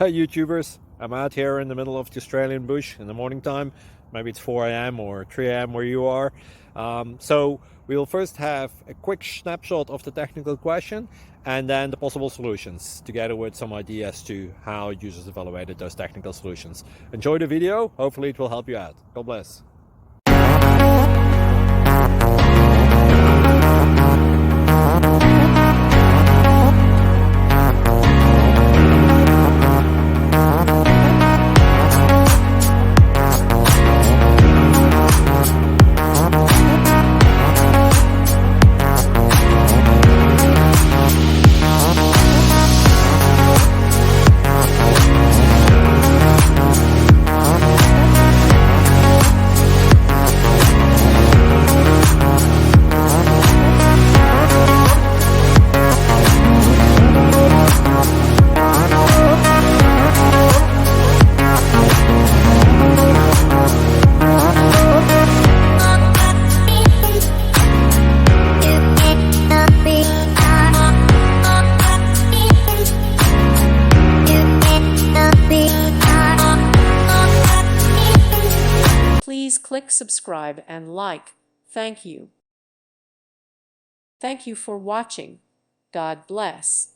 Hi YouTubers, I'm out here in the middle of the Australian bush in the morning time. Maybe it's 4 a.m. or 3 a.m. where you are. So we'll first have a quick snapshot of the technical question and then the possible solutions, together with some ideas to how users evaluated those technical solutions. Enjoy the video, hopefully it will help you out. God bless. Please click subscribe and like. Thank you. Thank you for watching. God bless.